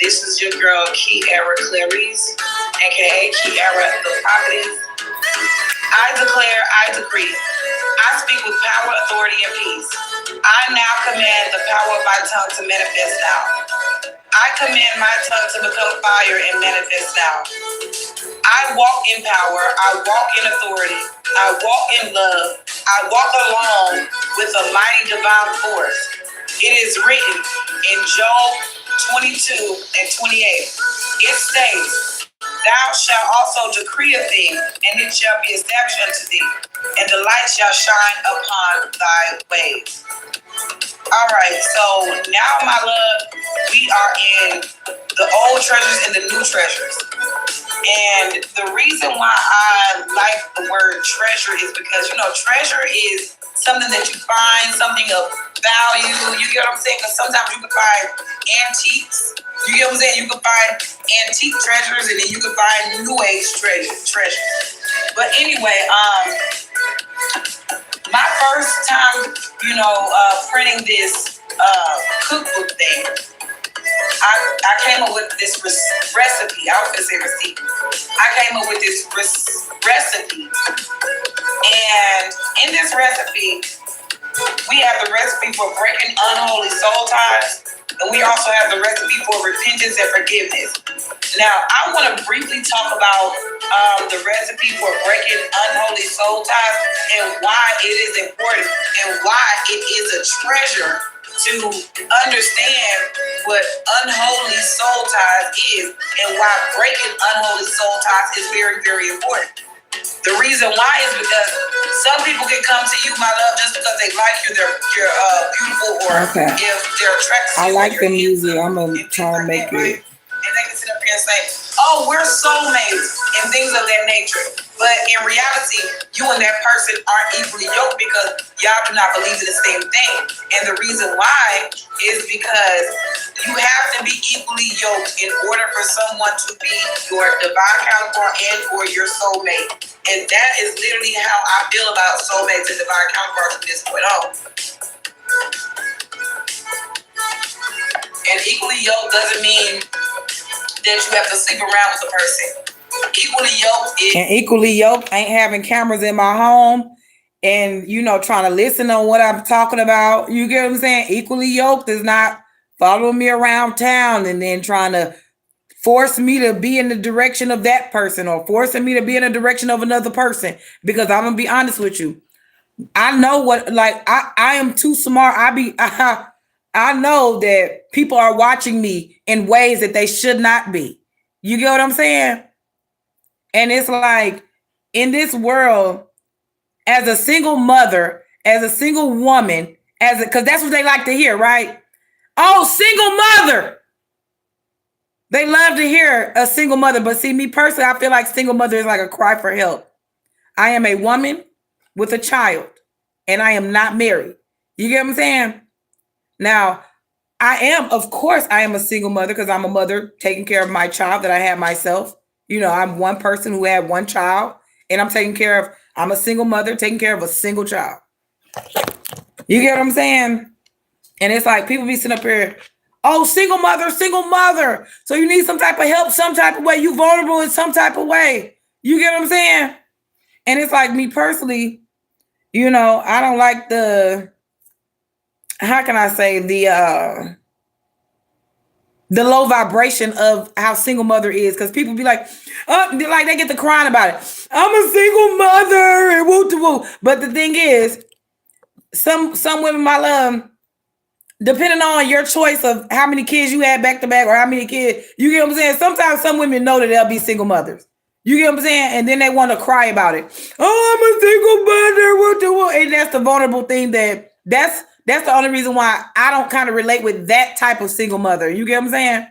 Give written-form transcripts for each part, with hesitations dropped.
This is your girl, Kiara Clarice, aka Kiara the Prophetess. I declare, I decree. I speak with power, authority, and peace. I now command the power of my tongue to manifest now. I command my tongue to become fire and manifest now. I walk in power. I walk in authority. I walk in love. I walk along with a mighty divine force. It is written in Job 22 and 28. It states, thou shalt also decree a thing, and it shall be established unto thee, and the light shall shine upon thy ways. All right, so now, my love, we are in the old treasures and the new treasures. And the reason why I like the word treasure is because, treasure is something that you find, something of value. You get what I'm saying? Because sometimes you can find antiques. You get what I'm saying? You can find antique treasures, and then you can find new age treasures. But anyway, my first time, printing this cookbook thing, I came up with this recipe. I was going to say receipt. I came up with this recipe. And in this recipe, we have the recipe for breaking unholy soul ties. And we also have the recipe for repentance and forgiveness. Now, I want to briefly talk about the recipe for breaking unholy soul ties and why it is important and why it is a treasure to understand what unholy soul ties is and why breaking unholy soul ties is very, very important. The reason why is because some people can come to you, my love, just because they like you, they're beautiful, or if they're attracted to you. I like the music. I'm going to try to make it. And they can sit up here and say, oh, we're soulmates and things of that nature. But in reality, you and that person aren't equally yoked because y'all do not believe in the same thing. And the reason why is because you have to be equally yoked in order for someone to be your divine counterpart and or your soulmate. And that is literally how I feel about soulmates and divine counterparts from this point on. And equally yoked doesn't mean that you have to sleep around with a person. Equally yoked ain't having cameras in my home and trying to listen on what I'm talking about. You get what I'm saying? Equally yoked is not following me around town and then trying to force me to be in the direction of that person or forcing me to be in the direction of another person. Because I'm gonna be honest with you, I know what, I am too smart. I know that people are watching me in ways that they should not be. You get what I'm saying? And it's like, in this world, as a single mother, as a single woman, because that's what they like to hear, right? Oh, single mother. They love to hear a single mother. But see, me personally, I feel like single mother is like a cry for help. I am a woman with a child, and I am not married. You get what I'm saying? Now, I am a single mother because I'm a mother taking care of my child that I have myself. I'm one person who had one child, and I'm a single mother taking care of a single child. You get what I'm saying? And it's like people be sitting up here, oh, single mother. So you need some type of help, some type of way. You vulnerable in some type of way. You get what I'm saying? And it's like, me personally, I don't like how can I say, the low vibration of how single mother is, because people be like, they get to crying about it. I'm a single mother and woo. But the thing is, some women, my love, depending on your choice of how many kids you had back to back or how many kids, you get what I'm saying? Sometimes some women know that they'll be single mothers. You get what I'm saying? And then they want to cry about it. Oh, I'm a single mother. And that's the vulnerable thing that's the only reason why I don't kind of relate with that type of single mother. You get what I'm saying?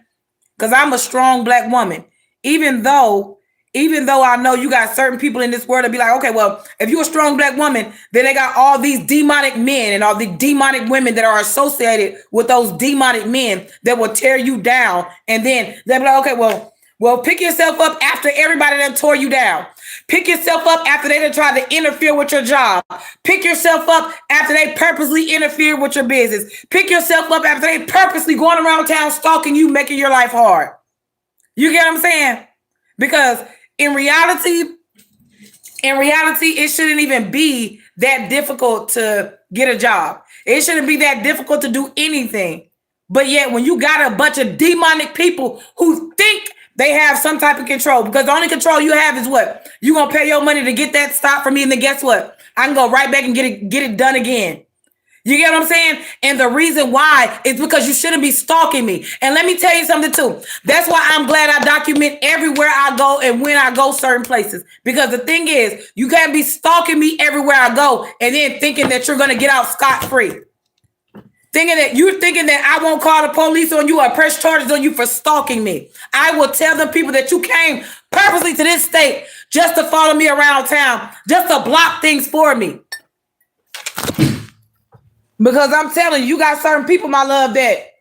Because I'm a strong Black woman. Even though I know you got certain people in this world that be like, okay, well, if you're a strong Black woman, then they got all these demonic men and all the demonic women that are associated with those demonic men that will tear you down. And then they'll be like, okay, well, pick yourself up after everybody that tore you down. Pick yourself up after they done tried to interfere with your job. Pick yourself up after they purposely interfere with your business. Pick yourself up after they purposely going around town stalking you, making your life hard. You get what I'm saying? Because in reality, it shouldn't even be that difficult to get a job. It shouldn't be that difficult to do anything. But yet, when you got a bunch of demonic people who think they have some type of control, because the only control you have is what? You gonna pay your money to get that stop from me, and then guess what? I can go right back and get it done again. You get what I'm saying? And the reason why is because you shouldn't be stalking me. And let me tell you something too. That's why I'm glad I document everywhere I go and when I go certain places. Because the thing is, you can't be stalking me everywhere I go and then thinking that you're going to get out scot-free. Thinking that I won't call the police on you or press charges on you for stalking me. I will tell them people that you came purposely to this state just to follow me around town, just to block things for me. Because I'm telling you, you got certain people, my love, that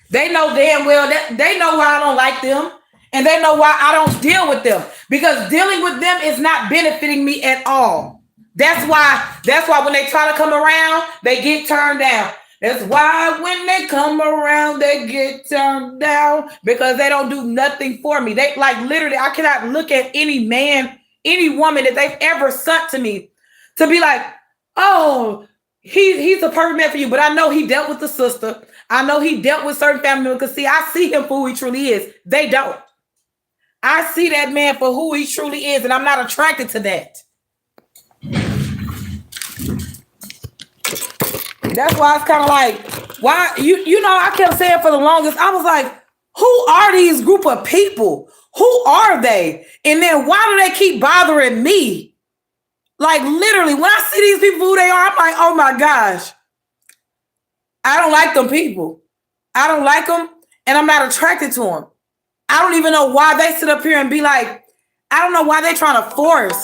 they know damn well that they know why I don't like them, and they know why I don't deal with them. Because dealing with them is not benefiting me at all. That's why when they try to come around, they get turned down. That's why when they come around, they get turned down, because they don't do nothing for me. They like literally, I cannot look at any man, any woman that they've ever sent to me to be like, oh, he's a perfect man for you. But I know he dealt with the sister. I know he dealt with certain family members. Because see, I see him for who he truly is. They don't. I see that man for who he truly is, and I'm not attracted to that. That's why it's kind of like, why you know, I kept saying for the longest, I was like, who are these group of people? Who are they? And then why do they keep bothering me? Like literally, when I see these people who they are, I'm like, oh my gosh. I don't like them people. I don't like them, and I'm not attracted to them. I don't even know why they sit up here and be like, I don't know why they're trying to force.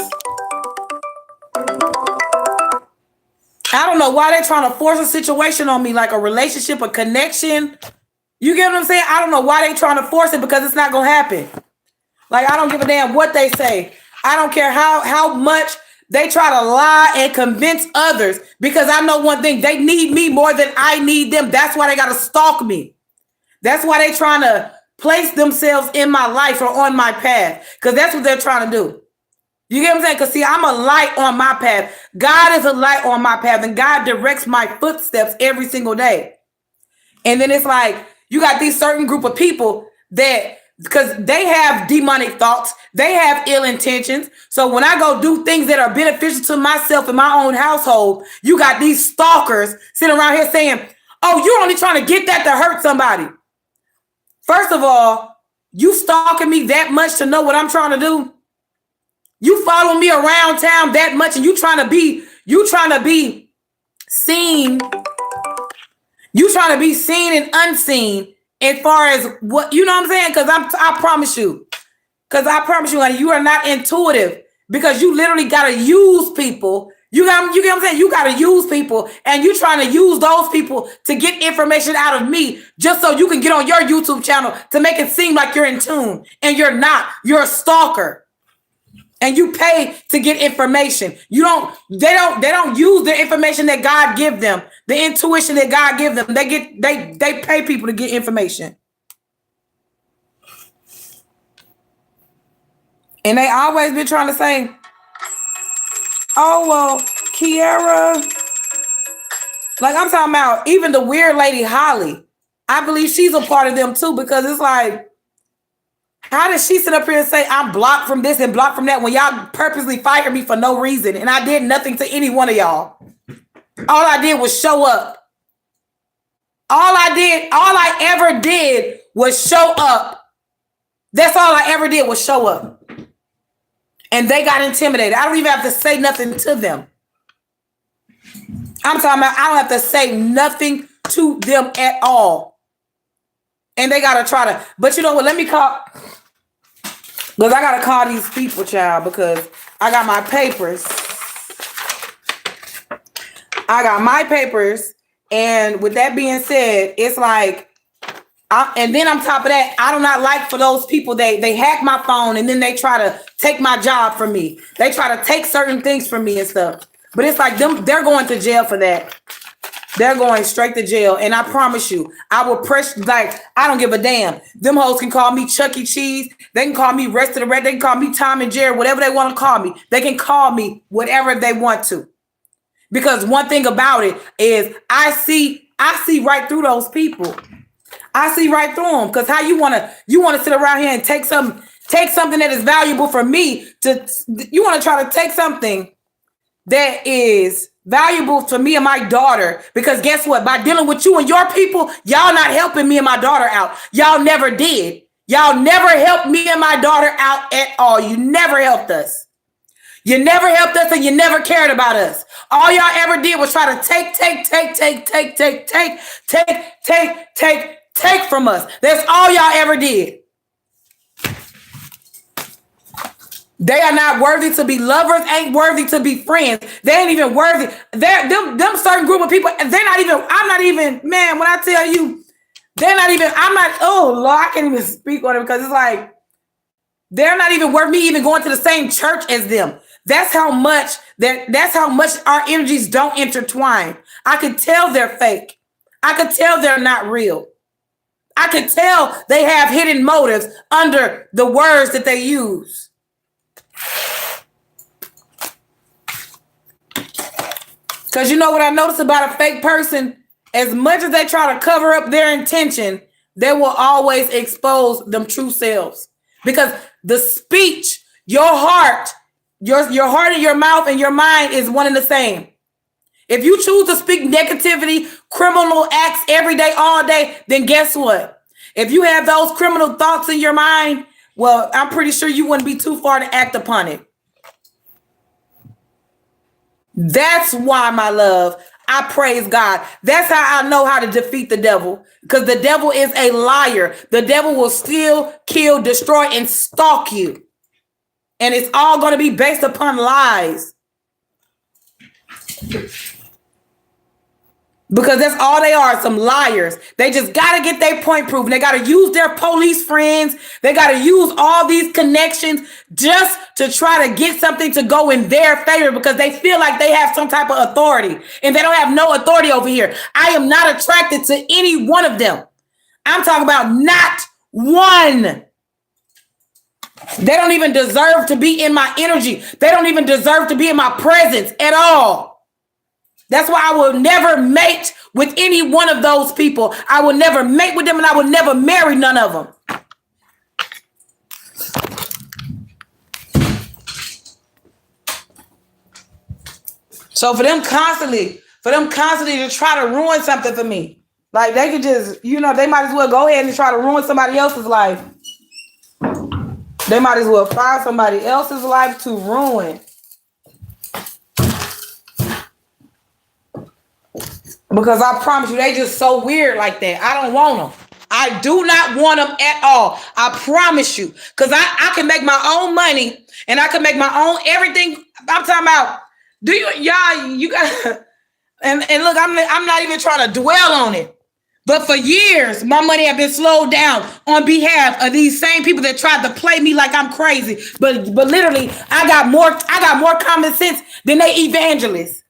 I don't know why they're trying to force a situation on me, like a relationship, a connection. You get what I'm saying? I don't know why they're trying to force it, because it's not going to happen. Like, I don't give a damn what they say. I don't care how much they try to lie and convince others, because I know one thing, they need me more than I need them. That's why they got to stalk me. That's why they trying to place themselves in my life or on my path, because that's what they're trying to do. You get what I'm saying? Because see, I'm a light on my path. God is a light on my path, and God directs my footsteps every single day. And then it's like, you got these certain group of people that, because they have demonic thoughts, they have ill intentions. So when I go do things that are beneficial to myself and my own household, you got these stalkers sitting around here saying, oh, you're only trying to get that to hurt somebody. First of all, you stalking me that much to know what I'm trying to do? You follow me around town that much, and you trying to be seen. You trying to be seen and unseen as far as what, you know what I'm saying? Because I promise you, honey, you are not intuitive, because you literally got to use people. You get what I'm saying? You got to use people, and you trying to use those people to get information out of me just so you can get on your YouTube channel to make it seem like you're in tune, and you're not. You're a stalker. And you pay to get information. They don't use the information that God give them, the intuition that God give them. They pay people to get information. And they always been trying to say, oh, well, Kiara, like I'm talking about even the weird lady Holly. I believe she's a part of them too, because it's like, how does she sit up here and say I'm blocked from this and blocked from that when y'all purposely fired me for no reason and I did nothing to any one of y'all? All I did was show up. All I ever did was show up. That's all I ever did was show up. And they got intimidated. I don't even have to say nothing to them. I'm talking about I don't have to say nothing to them at all. And they got to try to, but you know what, let me call, because I got to call these people, child, because I got my papers. And with that being said, it's like, And then on top of that, I do not like for those people, they hack my phone and then they try to take my job from me. They try to take certain things from me and stuff. But it's like they're going to jail for that. They're going straight to jail. And I promise you, I will press, like, I don't give a damn. Them hoes can call me Chuck E. Cheese. They can call me Rest of the Red. They can call me Tom and Jerry, whatever they want to call me. They can call me whatever they want to. Because one thing about it is I see right through those people. I see right through them. Because how you want to sit around here and take something that is valuable for me you want to try to take something that is valuable for me and my daughter. Because guess what? By dealing with you and your people, y'all not helping me and my daughter out. Y'all never did. Y'all never helped me and my daughter out at all. You never helped us. You never helped us and you never cared about us. All y'all ever did was try to take from us. That's all y'all ever did. They are not worthy to be lovers, ain't worthy to be friends. They ain't even worthy. Them certain group of people, I'm not even, man, when I tell you, oh Lord, I can't even speak on it because it's like, they're not even worth me even going to the same church as them. That's how much our energies don't intertwine. I could tell they're fake. I could tell they're not real. I could tell they have hidden motives under the words that they use. Because you know what I noticed about a fake person? As much as they try to cover up their intention, they will always expose them true selves. Because the speech, your heart and your mouth and your mind is one and the same. If you choose to speak negativity, criminal acts every day, all day, then guess what? If you have those criminal thoughts in your mind, well, I'm pretty sure you wouldn't be too far to act upon it. That's why, my love, I praise God. That's how I know how to defeat the devil. Because the devil is a liar. The devil will steal, kill, destroy, and stalk you. And it's all going to be based upon lies. Because that's all they are, some liars. They just got to get their point proven. They got to use their police friends. They got to use all these connections just to try to get something to go in their favor because they feel like they have some type of authority. And they don't have no authority over here. I am not attracted to any one of them. I'm talking about not one. They don't even deserve to be in my energy. They don't even deserve to be in my presence at all. That's why I will never mate with any one of those people. I will never mate with them and I will never marry none of them. So for them constantly to try to ruin something for me, like they could just, they might as well go ahead and try to ruin somebody else's life. They might as well find somebody else's life to ruin. Because I promise you, they just so weird like that. I don't want them. I do not want them at all. I promise you. Because I can make my own money and I can make my own everything. I'm talking about, you got, and look, I'm not even trying to dwell on it. But for years, my money have been slowed down on behalf of these same people that tried to play me like I'm crazy. But literally, I got more common sense than they evangelists.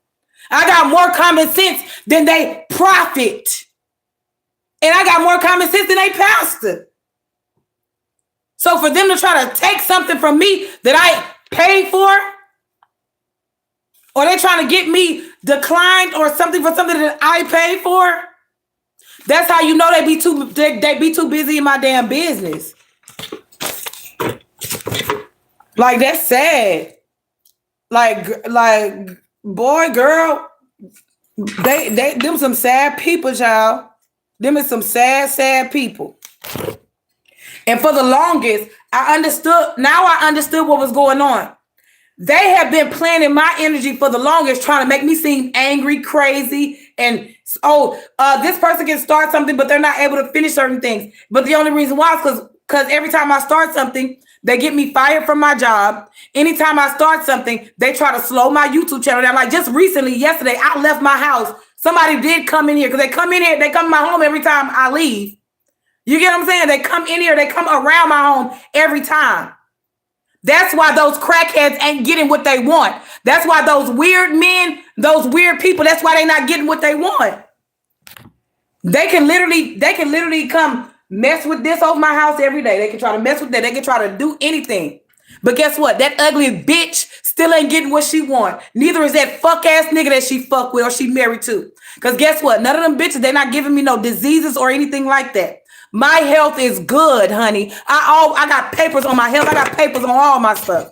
I got more common sense than they prophet. And I got more common sense than they pastor. So for them to try to take something from me that I paid for, or they trying to get me declined or something for something that I paid for, that's how you know they be too busy in my damn business. Like, that's sad. Like boy, girl, them some sad people, child. Them is some sad people. And for the longest, I understood what was going on. They have been planning my energy for the longest, trying to make me seem angry, crazy, and this person can start something, but they're not able to finish certain things. But the only reason why is because every time I start something, they get me fired from my job. Anytime I start something, they try to slow my YouTube channel down. Like just recently, yesterday, I left my house. Somebody did come in here because they come in my home every time I leave. You get what I'm saying? They come in here, they come around my home every time. That's why those crackheads ain't getting what they want. That's why those weird men, those weird people, that's why they not getting what they want. They can literally come mess with this over my house every day. They can try to mess with that. They can try to do anything. But guess what? That ugly bitch still ain't getting what she want. Neither is that fuck ass nigga that she fuck with or she married to. Because guess what? None of them bitches, they not giving me no diseases or anything like that. My health is good, honey. I got papers on my health. I got papers on all my stuff.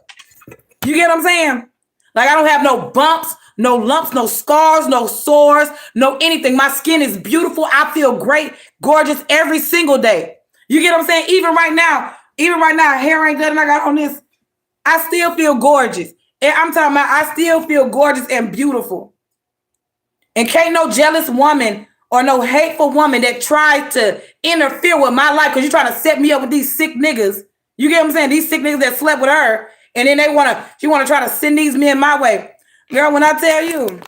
You get what I'm saying? Like, I don't have no bumps, no lumps, no scars, no sores, no anything. My skin is beautiful. I feel great, gorgeous every single day. You get what I'm saying? Even right now, hair ain't good and I got on this. I still feel gorgeous. And I'm talking about I still feel gorgeous and beautiful. And can't no jealous woman or no hateful woman that tries to interfere with my life because you're trying to set me up with these sick niggas. You get what I'm saying? These sick niggas that slept with her. And then she want to try to send these men my way. Girl, when I tell you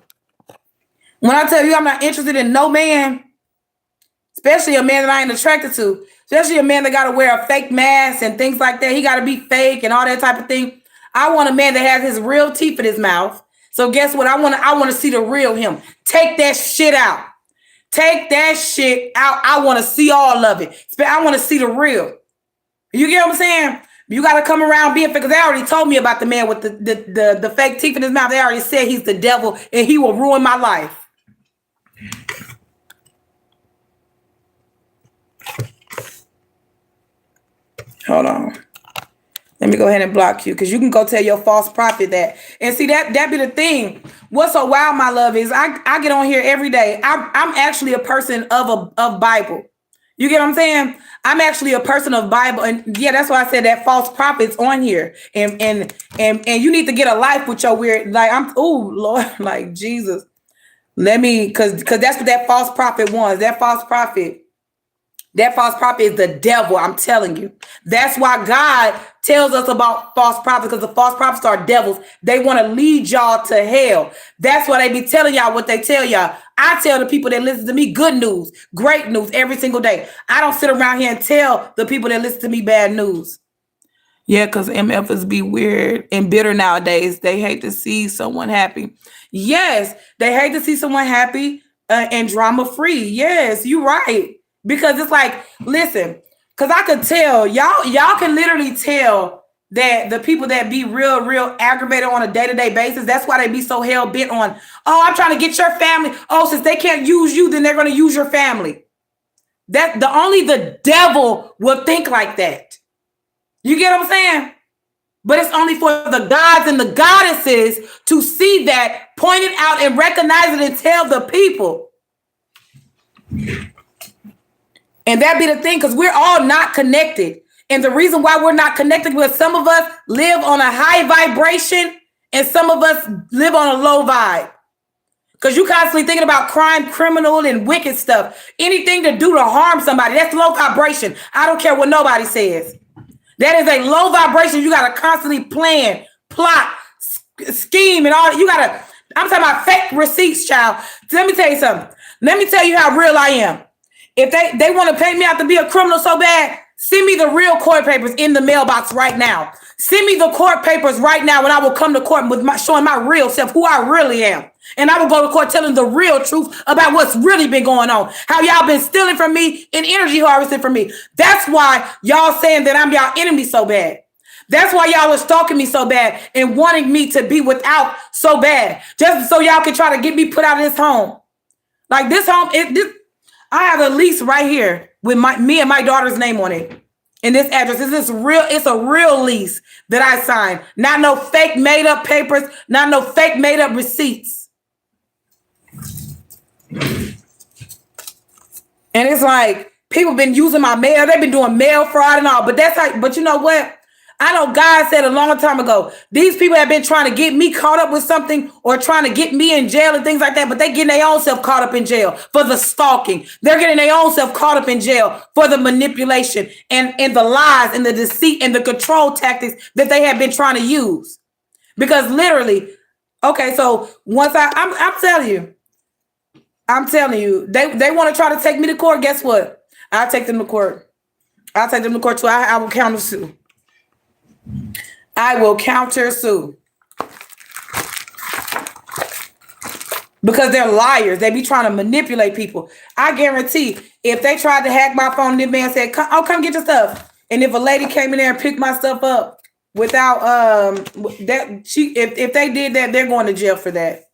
I'm not interested in no man, especially a man that I ain't attracted to, especially a man that got to wear a fake mask and things like that. He got to be fake and all that type of thing. I want a man that has his real teeth in his mouth. So guess what? I want to see the real him. Take that shit out. Take that shit out. I want to see all of it. I want to see the real. You get what I'm saying? You got to come around being fake, because they already told me about the man with the fake teeth in his mouth. They already said he's the devil and he will ruin my life. Hold on. Let me go ahead and block you, because you can go tell your false prophet that. And see, that be the thing. What's so wild, my love, is I get on here every day. I'm actually a person of Bible. You get what I'm saying? I'm actually a person of Bible. And yeah, that's why I said that false prophet's on here. And you need to get a life with your weird, like, Lord, like, Jesus. Let me, because that's what that false prophet wants. That false prophet is the devil, I'm telling you. That's why God tells us about false prophets, because the false prophets are devils. They want to lead y'all to hell. That's why they be telling y'all what they tell y'all. I tell the people that listen to me good news, great news every single day. I don't sit around here and tell the people that listen to me bad news. Yeah, because MFs be weird and bitter nowadays. They hate to see someone happy. Yes, they hate to see someone happy and drama free. Yes, you're right. Because it's like, listen, because I could tell, y'all can literally tell that the people that be real aggravated on a day-to-day basis, that's why they be so hell-bent on, oh, I'm trying to get your family. Oh, since they can't use you, then they're going to use your family. That only the devil will think like that. You get what I'm saying? But it's only for the gods and the goddesses to see that, point it out, and recognize it and tell the people. And that be the thing, because we're all not connected. And the reason why we're not connected, because some of us live on a high vibration and some of us live on a low vibe. Because you constantly thinking about crime, criminal, and wicked stuff. Anything to do to harm somebody, that's low vibration. I don't care what nobody says. That is a low vibration. You got to constantly plan, plot, scheme, and all. I'm talking about fake receipts, child. Let me tell you something. Let me tell you how real I am. If they want to paint me out to be a criminal so bad, send me the real court papers in the mailbox right now. Send me the court papers right now, and I will come to court with showing my real self, who I really am. And I will go to court telling the real truth about what's really been going on. How y'all been stealing from me and energy harvesting from me. That's why y'all saying that I'm y'all enemy so bad. That's why y'all was stalking me so bad and wanting me to be without so bad. Just so y'all can try to get me put out of this home. Like this home, I have a lease right here with me and my daughter's name on it. And this address is real. It's a real lease that I signed. Not no fake made up papers. Not no fake made up receipts. And it's like people been using my mail. They've been doing mail fraud and all. But you know what? I know God said a long time ago, these people have been trying to get me caught up with something or trying to get me in jail and things like that, but they getting their own self caught up in jail for the stalking. They're getting their own self caught up in jail for the manipulation and the lies and the deceit and the control tactics that they have been trying to use. Because literally, okay, so once I'm telling you, they want to try to take me to court. Guess what? I'll take them to court. I'll take them to court too. I will counter sue. I will counter sue. Because they're liars. They be trying to manipulate people. I guarantee if they tried to hack my phone and this man said, come get your stuff. And if a lady came in there and picked my stuff up without if they did that, they're going to jail for that.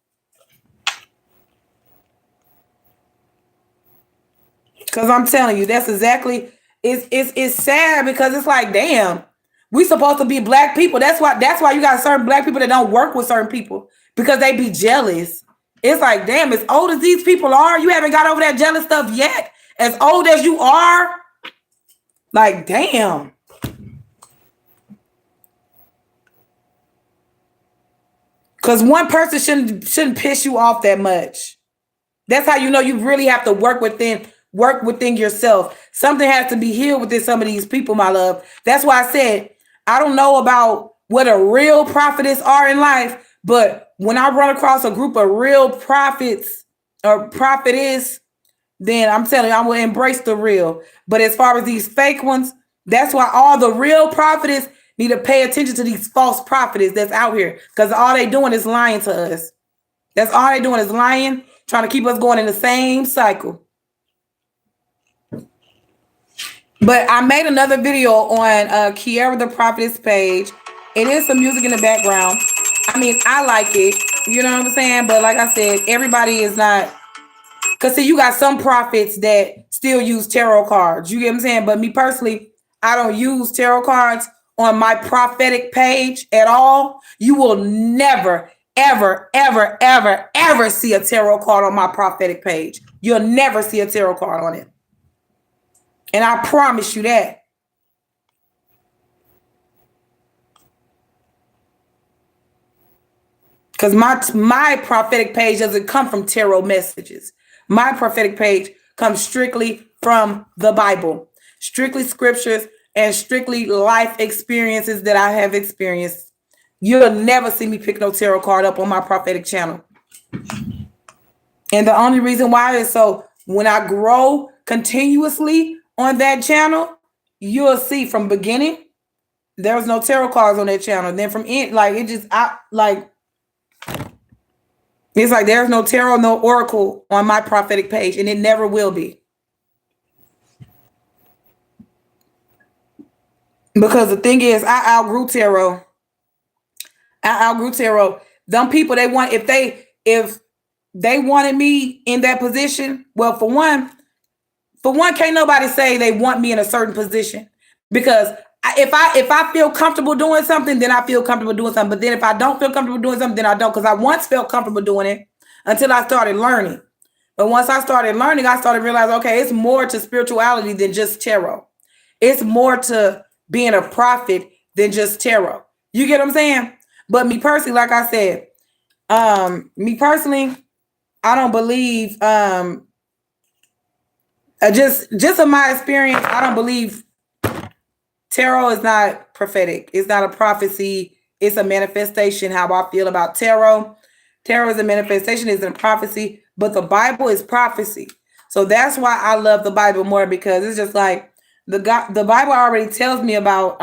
Because I'm telling you, that's exactly it's sad because it's like, damn, we supposed to be black people. That's why you got certain black people that don't work with certain people because they be jealous. It's like, damn, as old as these people are, you haven't got over that jealous stuff yet. As old as you are, like, damn. Because one person shouldn't piss you off that much. That's how you know you really have to work within yourself. Something has to be healed within some of these people, my love. That's why I said, I don't know about what a real prophetess are in life, but when I run across a group of real prophets or prophetess, then I'm telling you, I will embrace the real. But as far as these fake ones, that's why all the real prophetess need to pay attention to these false prophetess that's out here. Because all they doing is lying to us. That's all they doing is lying, trying to keep us going in the same cycle. But I made another video on Kiara the Prophetess page. It is some music in the background. I mean, I like it. You know what I'm saying? But like I said, everybody is not. Because see, you got some prophets that still use tarot cards. You get what I'm saying? But me personally, I don't use tarot cards on my prophetic page at all. You will never, ever, ever, ever, ever see a tarot card on my prophetic page. You'll never see a tarot card on it. And I promise you that. Because my prophetic page doesn't come from tarot messages. My prophetic page comes strictly from the Bible, strictly scriptures and strictly life experiences that I have experienced. You'll never see me pick no tarot card up on my prophetic channel. And the only reason why is so when I grow continuously on that channel, you'll see from beginning, there was no tarot cards on that channel. Then from it, like it just it's like there's no tarot, no oracle on my prophetic page, and it never will be. Because the thing is, I outgrew tarot. Them people, if they wanted me in that position, well, for one, can't nobody say they want me in a certain position. Because if I feel comfortable doing something, then I feel comfortable doing something. But then if I don't feel comfortable doing something, then I don't. Because I once felt comfortable doing it until I started learning. But once I started learning, I started realizing, okay, it's more to spirituality than just tarot. It's more to being a prophet than just tarot. You get what I'm saying? But me personally, like I said, I don't believe, just in my experience, I don't believe tarot is not prophetic. It's not a prophecy. It's a manifestation. How I feel about tarot. Tarot is a manifestation, isn't a prophecy, but the Bible is prophecy. So that's why I love the Bible more, because it's just like the Bible already tells me about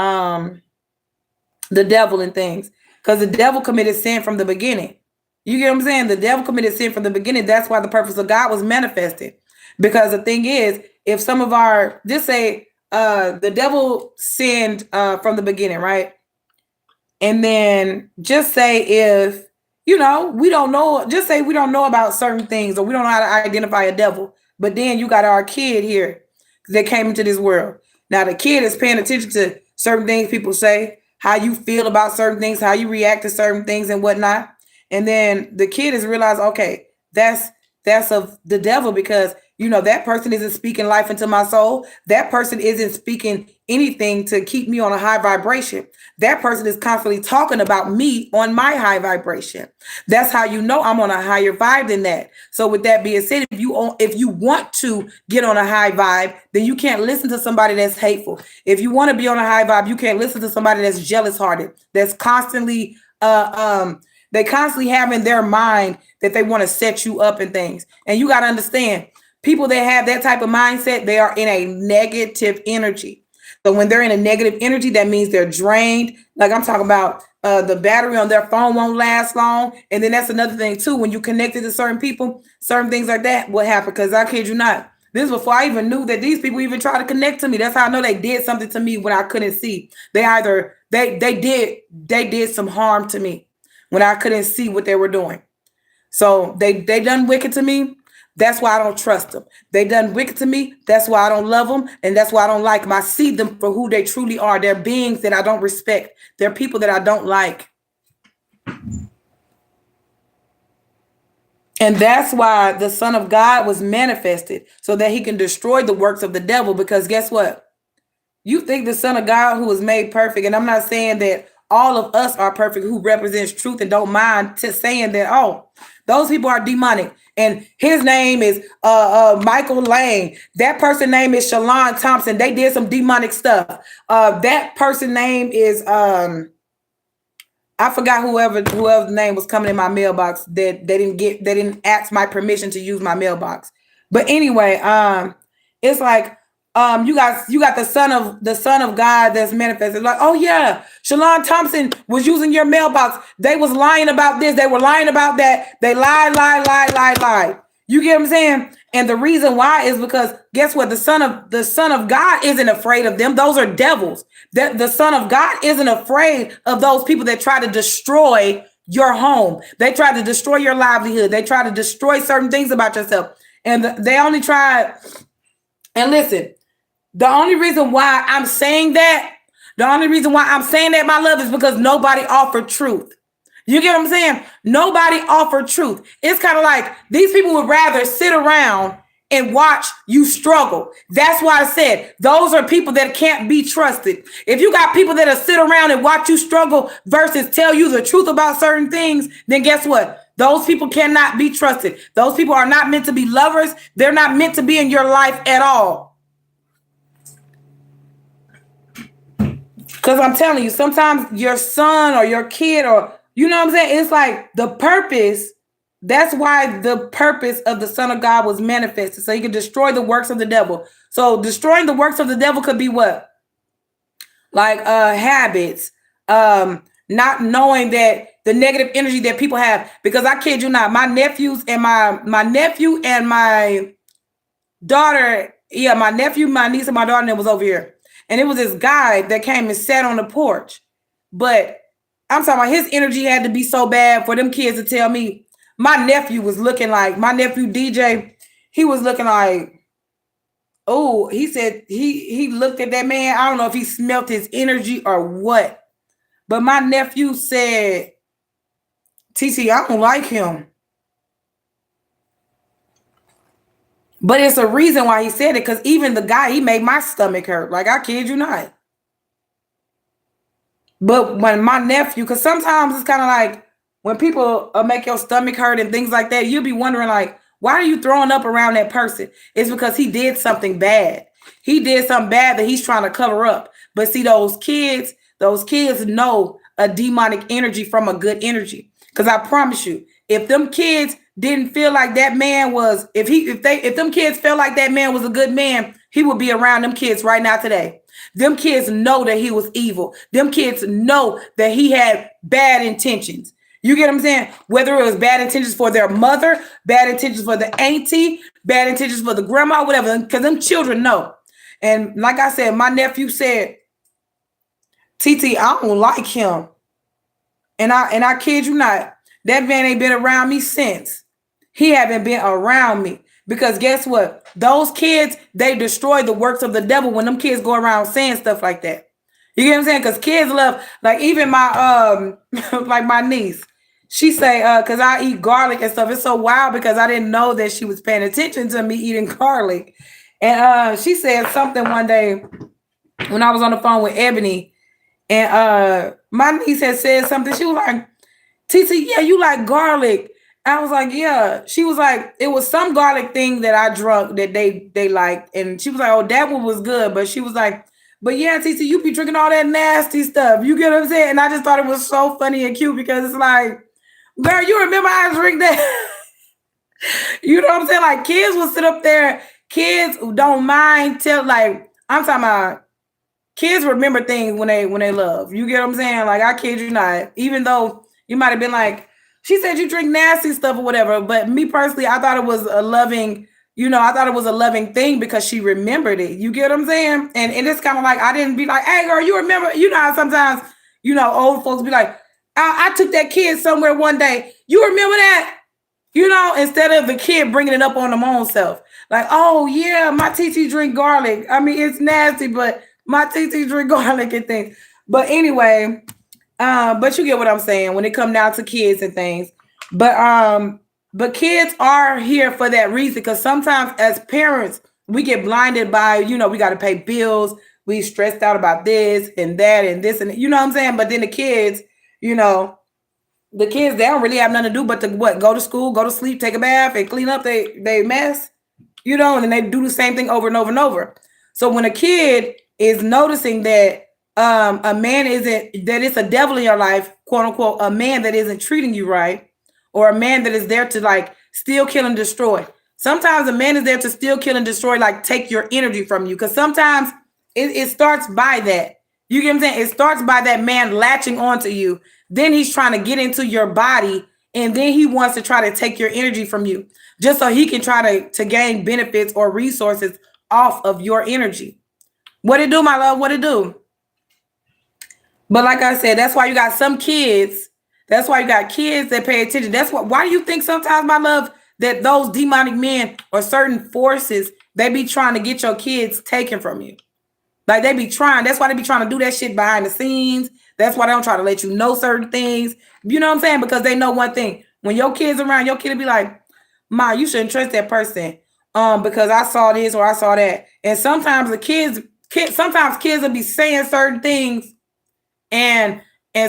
the devil and things, because the devil committed sin from the beginning. You get what I'm saying? The devil committed sin from the beginning. That's why the purpose of God was manifested. Because the thing is, if some of our, just say the devil sinned from the beginning, right? And then just say if, we don't know, just say we don't know about certain things, or we don't know how to identify a devil. But then you got our kid here that came into this world. Now the kid is paying attention to certain things people say, how you feel about certain things, how you react to certain things and whatnot. And then the kid has realized, okay, that's of the devil, because that person isn't speaking life into my soul. That person isn't speaking anything to keep me on a high vibration. That person is constantly talking about me on my high vibration. That's how you know I'm on a higher vibe than that. So with that being said, if you want to get on a high vibe, then you can't listen to somebody that's hateful. If you want to be on a high vibe, you can't listen to somebody that's jealous hearted, that's constantly they constantly have in their mind that they want to set you up and things. And you got to understand, people that have that type of mindset, they are in a negative energy. So when they're in a negative energy, that means they're drained. Like I'm talking about the battery on their phone won't last long. And then that's another thing too. When you connected to certain people, certain things like that will happen. Because I kid you not, this is before I even knew that these people even tried to connect to me. That's how I know they did something to me when I couldn't see. They either they did some harm to me when I couldn't see what they were doing. So they done wicked to me. That's why I don't trust them. They done wicked to me. That's why I don't love them. And that's why I don't like them. I see them for who they truly are. They're beings that I don't respect. They're people that I don't like. And that's why the Son of God was manifested, so that he can destroy the works of the devil. Because guess what? You think the Son of God who was made perfect, and I'm not saying that all of us are perfect who represents truth and don't mind to saying that, oh, those people are demonic. And his name is Michael Lang. That person name is Shalon Thompson. They did some demonic stuff. That person name is I forgot whoever's name was coming in my mailbox that they didn't ask my permission to use my mailbox. But anyway, it's like you got the son of God that's manifested. Like, oh yeah, Shalon Thompson was using your mailbox. They was lying about this. They were lying about that. They lied. You get what I'm saying? And the reason why is because guess what? The son of God isn't afraid of them. Those are devils. The Son of God isn't afraid of those people that try to destroy your home. They try to destroy your livelihood. They try to destroy certain things about yourself. And they only try. And listen, the only reason why I'm saying that, my love, is because nobody offered truth. You get what I'm saying? Nobody offered truth. It's kind of like these people would rather sit around and watch you struggle. That's why I said those are people that can't be trusted. If you got people that sit around and watch you struggle versus tell you the truth about certain things, then guess what? Those people cannot be trusted. Those people are not meant to be lovers. They're not meant to be in your life at all. Because I'm telling you, sometimes your son or your kid, or you know what I'm saying? It's like the purpose. That's why the purpose of the Son of God was manifested, so he could destroy the works of the devil. So destroying the works of the devil could be what? Like habits, not knowing that the negative energy that people have. Because I kid you not, my nephews and my nephew and my daughter, my nephew, my niece, and my daughter that was over here. And it was this guy that came and sat on the porch. But I'm talking about his energy had to be so bad for them kids to tell me. My nephew was looking like, my nephew DJ, he was looking like, oh, he said he looked at that man. I don't know if he smelt his energy or what. But my nephew said, TC, I don't like him. But it's a reason why he said it, because even the guy, he made my stomach hurt. Like, I kid you not. But when my nephew, because sometimes it's kind of like when people make your stomach hurt and things like that, you'll be wondering, like, why are you throwing up around that person? It's because he did something bad. He did something bad that he's trying to cover up. But see, those kids know a demonic energy from a good energy. Because I promise you, if them kids didn't feel like that man was, if them kids felt like that man was a good man, he would be around them kids right now today. Them kids know that he was evil. Them kids know that he had bad intentions. You get what I'm saying? Whether it was bad intentions for their mother, bad intentions for the auntie, bad intentions for the grandma, whatever, because them children know. And like I said, my nephew said, TT, I don't like him. And I kid you not, that man ain't been around me since. He haven't been around me. Because guess what? Those kids, they destroy the works of the devil when them kids go around saying stuff like that. You get what I'm saying? Because kids love, like even my like my niece, she say, because I eat garlic and stuff. It's so wild because I didn't know that she was paying attention to me eating garlic. And she said something one day when I was on the phone with Ebony, and my niece had said something. She was like, TT, yeah, you like garlic. I was like, yeah. She was like, it was some garlic thing that I drunk that they liked. And she was like, oh, that one was good. But she was like, but yeah, TT, you be drinking all that nasty stuff. You get what I'm saying? And I just thought it was so funny and cute because it's like, girl, you remember I drink that? You know what I'm saying? Like kids will sit up there. Kids who don't mind I'm talking about kids remember things when they love. You get what I'm saying? Like, I kid you not. Even though you might have been like, she said you drink nasty stuff or whatever, but me personally, I thought it was a loving, I thought it was a loving thing because she remembered it. You get what I'm saying? And it's kind of like, I didn't be like, hey girl, you remember? You know how sometimes, old folks be like, I took that kid somewhere one day. You remember that? Instead of the kid bringing it up on their own self. Like, oh yeah, my TT drink garlic. I mean, it's nasty, but my TT drink garlic and things. But anyway, but you get what I'm saying when it comes down to kids and things. But kids are here for that reason, because sometimes as parents, we get blinded by, we got to pay bills. We stressed out about this and that and this and you know what I'm saying? But then the kids, they don't really have nothing to do but to go to school, go to sleep, take a bath, and clean up they mess, and then they do the same thing over and over and over. So when a kid is noticing that a man that it's a devil in your life, quote unquote, a man that isn't treating you right, or a man that is there to like steal, kill, and destroy. Sometimes a man is there to steal, kill, and destroy, like take your energy from you. Because sometimes it starts by that. You get what I'm saying? It starts by that man latching onto you. Then he's trying to get into your body, and then he wants to try to take your energy from you, just so he can try to gain benefits or resources off of your energy. What it do, my love? What it do? But like I said, that's why you got some kids. That's why you got kids that pay attention. Why do you think sometimes, my love, that those demonic men or certain forces, they be trying to get your kids taken from you? Like they be trying. That's why they be trying to do that shit behind the scenes. That's why they don't try to let you know certain things. You know what I'm saying? Because they know one thing. When your kid's around, your kid will be like, Ma, you shouldn't trust that person. Because I saw this or I saw that. And sometimes kids will be saying certain things, and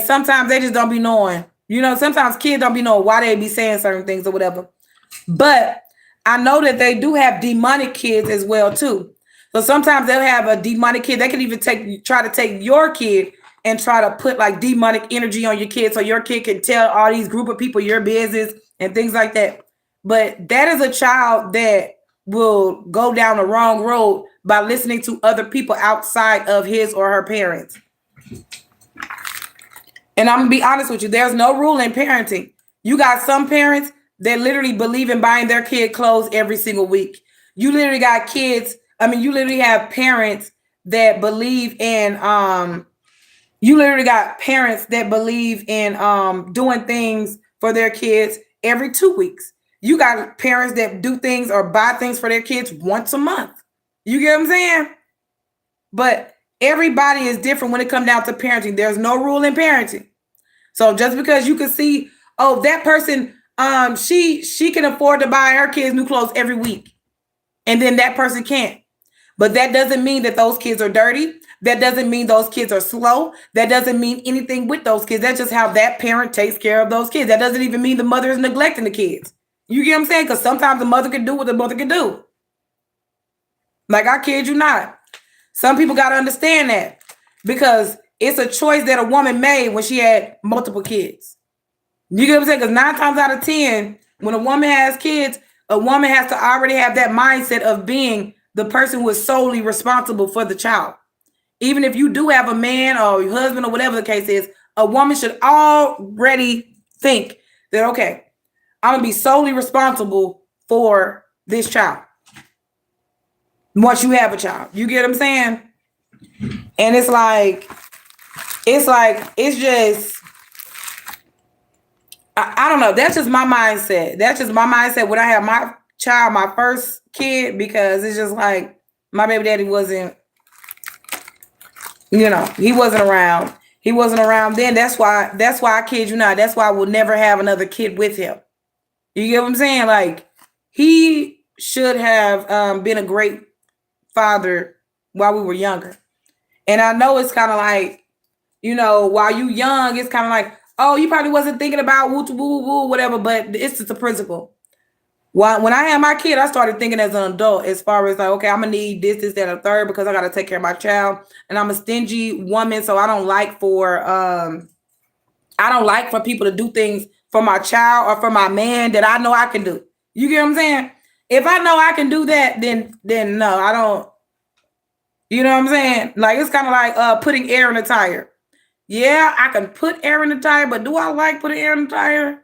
sometimes they just don't be knowing. Sometimes kids don't be knowing why they be saying certain things or whatever. But I know that they do have demonic kids as well too. So sometimes they'll have a demonic kid. They can even try to take your kid and try to put like demonic energy on your kid, so your kid can tell all these group of people your business and things like that. But that is a child that will go down the wrong road by listening to other people outside of his or her parents. And I'm gonna be honest with you, there's no rule in parenting. You got some parents that literally believe in buying their kid clothes every single week. You literally got kids. You literally have parents that believe in doing things for their kids every 2 weeks. You got parents that do things or buy things for their kids once a month. You get what I'm saying? But everybody is different when it comes down to parenting. There's no rule in parenting. So just because you can see, oh, that person, she can afford to buy her kids new clothes every week, and then that person can't. But that doesn't mean that those kids are dirty. That doesn't mean those kids are slow. That doesn't mean anything with those kids. That's just how that parent takes care of those kids. That doesn't even mean the mother is neglecting the kids. You get what I'm saying? Because sometimes the mother can do what the mother can do. Like, I kid you not. Some people got to understand that, because it's a choice that a woman made when she had multiple kids. You get what I'm saying? Because 9 times out of 10, when a woman has kids, a woman has to already have that mindset of being the person who is solely responsible for the child. Even if you do have a man or your husband or whatever the case is, a woman should already think that, okay, I'm going to be solely responsible for this child once you have a child. You get what I'm saying? And it's just, I don't know. That's just my mindset. That's just my mindset when I have my child, my first kid, because it's just like my baby daddy wasn't, he wasn't around. He wasn't around then. That's why I kid you not. That's why I will never have another kid with him. You get what I'm saying? Like, he should have been a great father while we were younger. And I know it's kind of like, while you young, it's kind of like, oh, you probably wasn't thinking about woo woo woo whatever, but it's just a principle. When I had my kid, I started thinking as an adult, as far as like, okay, I'm gonna need this, that, and a third, because I gotta take care of my child, and I'm a stingy woman, so I don't like for people to do things for my child or for my man that I know I can do. You get what I'm saying? If I know I can do that, then no, I don't. You know what I'm saying? Like, it's kind of like putting air in a tire. Yeah, I can put air in the tire, but do I like putting air in the tire?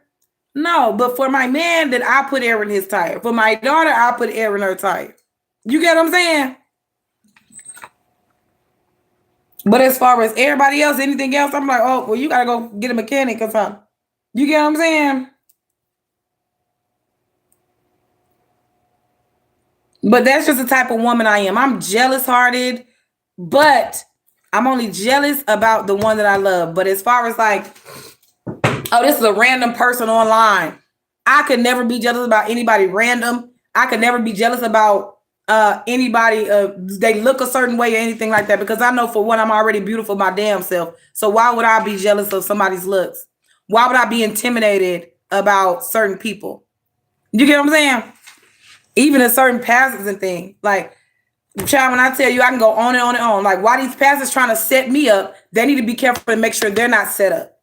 No, but for my man, then I put air in his tire. For my daughter, I put air in her tire. You get what I'm saying? But as far as everybody else, anything else, I'm like, oh, well, you gotta go get a mechanic or something. You get what I'm saying? But that's just the type of woman I am. I'm jealous hearted, but I'm only jealous about the one that I love. But as far as like, oh, this is a random person online, I could never be jealous about anybody random. I could never be jealous about anybody they look a certain way or anything like that, because I know, for one, I'm already beautiful my damn self. So why would I be jealous of somebody's looks? Why would I be intimidated about certain people? You get what I'm saying? Even in certain pastors and things. Like, child, when I tell you, I can go on and on and on. Like, why these pastors trying to set me up? They need to be careful and make sure they're not set up.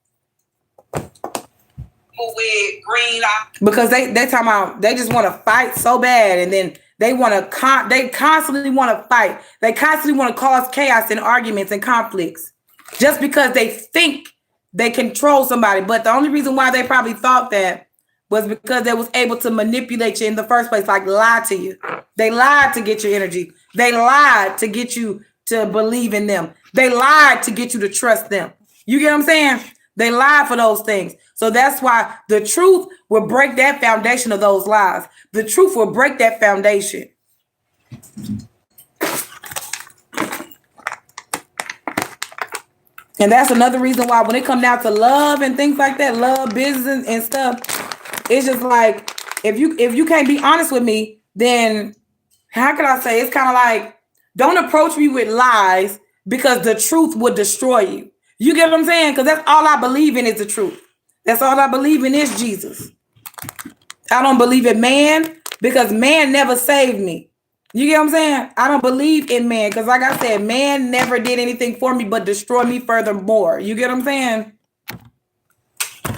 With green, because they talking about, they just want to fight so bad, and then they want to they constantly want to fight. They constantly want to cause chaos and arguments and conflicts just because they think they control somebody. But the only reason why they probably thought that was because they was able to manipulate you in the first place, like lie to you. They lied to get your energy. They lied to get you to believe in them. They lied to get you to trust them. You get what I'm saying? They lied for those things. So that's why the truth will break that foundation of those lies. The truth will break that foundation. And that's another reason why when it comes down to love and things like that, love, business and stuff, it's just like, if you can't be honest with me, then how can I say, it's kind of like, don't approach me with lies, because the truth would destroy you. You get what I'm saying? Because that's all I believe in is the truth. That's all I believe in is Jesus. I don't believe in man, because man never saved me. You get what I'm saying? I don't believe in man, because like I said, man never did anything for me but destroy me furthermore. You get what I'm saying?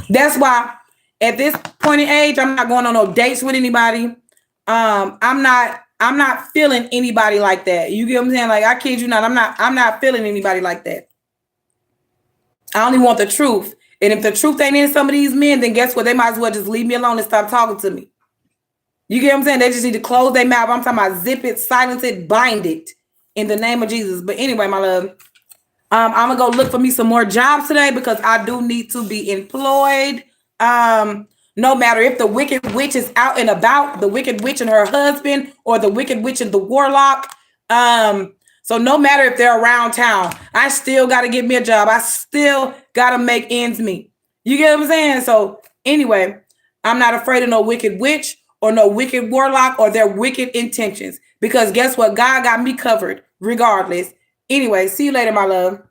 That's why at this point in age, I'm not going on no dates with anybody. I'm not feeling anybody like that. You get what I'm saying? Like, I kid you not, I'm not feeling anybody like that. I only want the truth. And if the truth ain't in some of these men, then guess what? They might as well just leave me alone and stop talking to me. You get what I'm saying? They just need to close their mouth. I'm talking about zip it, silence it, bind it in the name of Jesus. But anyway, my love, I'm going to go look for me some more jobs today, because I do need to be employed. No matter if the wicked witch is out and about, the wicked witch and her husband, or the wicked witch and the warlock. So no matter if they're around town, I still got to get me a job. I still got to make ends meet. You get what I'm saying? So anyway, I'm not afraid of no wicked witch or no wicked warlock or their wicked intentions, because guess what? God got me covered regardless. Anyway, see you later, my love.